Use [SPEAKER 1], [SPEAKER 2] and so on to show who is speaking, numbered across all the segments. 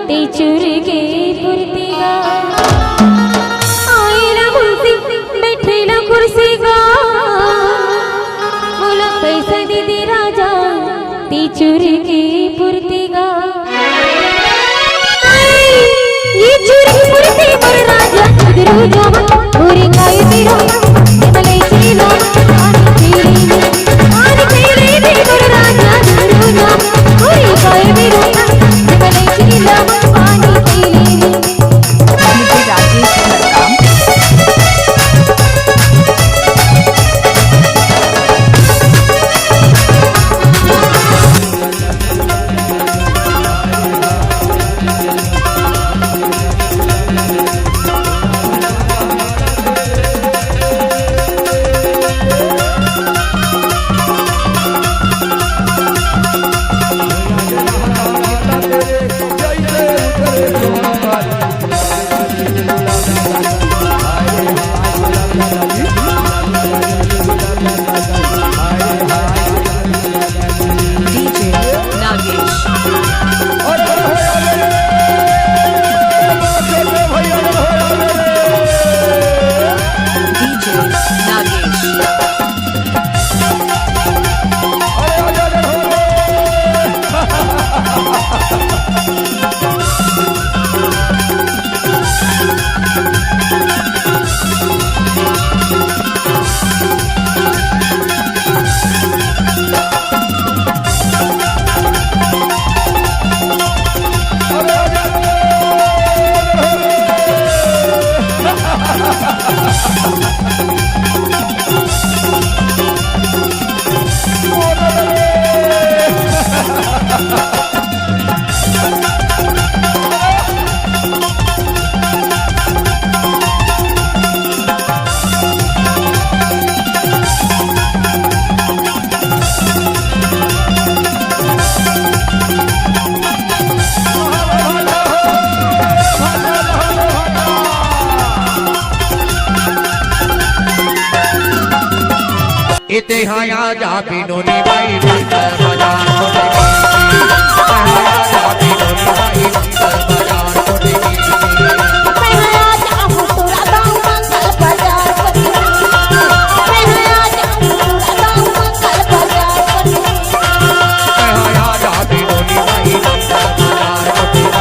[SPEAKER 1] ते चुरगे पुरतीगा आईला मुलती बैठेला कुर्सीगा बोला कैसे दीदी राजा ते चुरगे पुरतीगा ये चुरगी पुरती पर राजा उधरू जावा पूरी काय तिरो मले चीलो आनी खेली दे पर राजा उधरू जावा पूरी काय तिरो मले चीलो पानी खेली
[SPEAKER 2] डीजे राजेश मरकाम
[SPEAKER 3] इते हाया जा बिनोनी बाई बंदर बाजार छोड़ेगी हाया जा बिनोनी बाई बंदर बाजार छोड़ेगी
[SPEAKER 1] हाया जा हुतुरा गांव मंगल बाजार हाया जा हुतुरा गांव मंगल बाजार
[SPEAKER 3] हाया जा बिनोनी बाई बंदर बाजार छोड़ेगी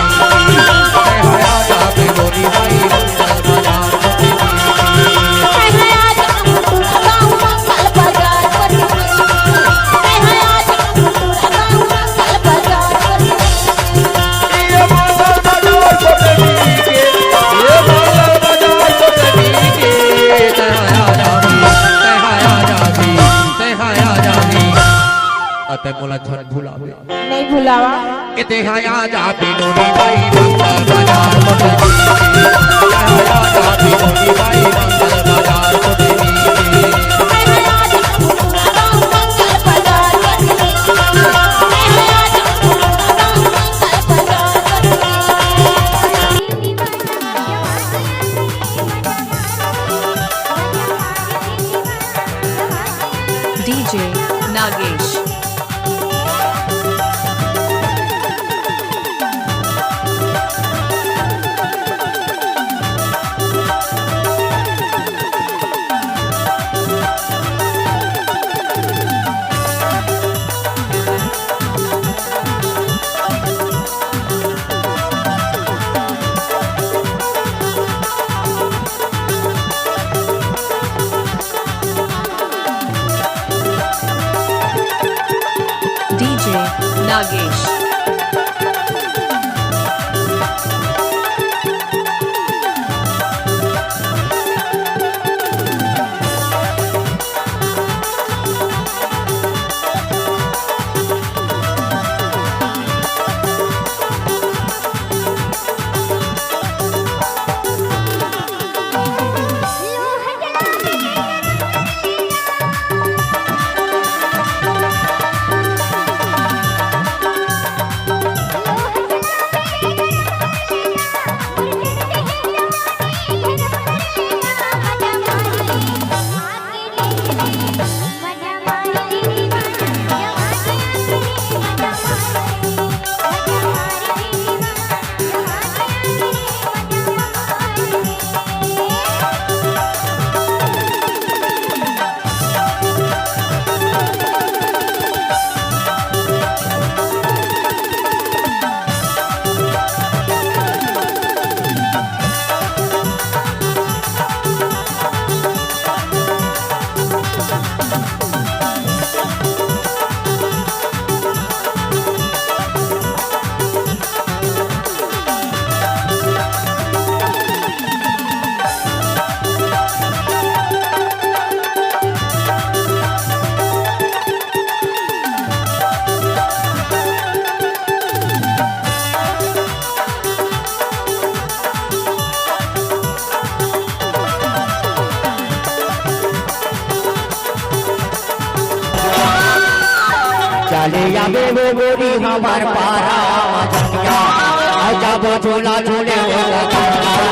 [SPEAKER 3] हाया जा बिनोनी बाई बंदर बाजार छोड़ेगी
[SPEAKER 1] हाया जा हुतुरा गांव मंगल बाजार हाया जा हुतुरा गांव मंगल बाजार
[SPEAKER 3] ये मंगल बाजार छोड़ेगी ये मंगल बाजार छोड़ेगी हाया जा अते मोला छन भुलावे
[SPEAKER 1] नहीं भुलावा
[SPEAKER 3] इते हाया जा बिनोनी बाई बंदर बाजार छोड़ेगी हाया जा बिनोनी बाई बंदर बाजार छोड़ेगी
[SPEAKER 1] हाया जा हुतुरा गांव मंगल बाजार हाया जा हुतुरा गांव मंगल बाजार
[SPEAKER 2] डीजे नागेश
[SPEAKER 3] ले आवे वो गोरी हमार पारा मजनिया जब झूला झूले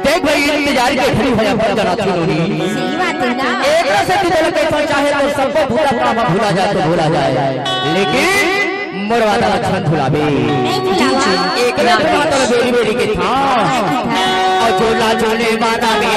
[SPEAKER 3] देख भाई इंतजार के खड़ी हो जा जरा चुनोनी
[SPEAKER 1] सही बात है ना।
[SPEAKER 3] एक से तू दिल कैसा चाहे तो सबको भूला काम भूला जाए तो भूला जाए लेकिन मरवादा लक्षण भुलावे
[SPEAKER 1] नहीं भुलावा।
[SPEAKER 3] एक ना तो बेरी बेरी के था और झोला झोले माता में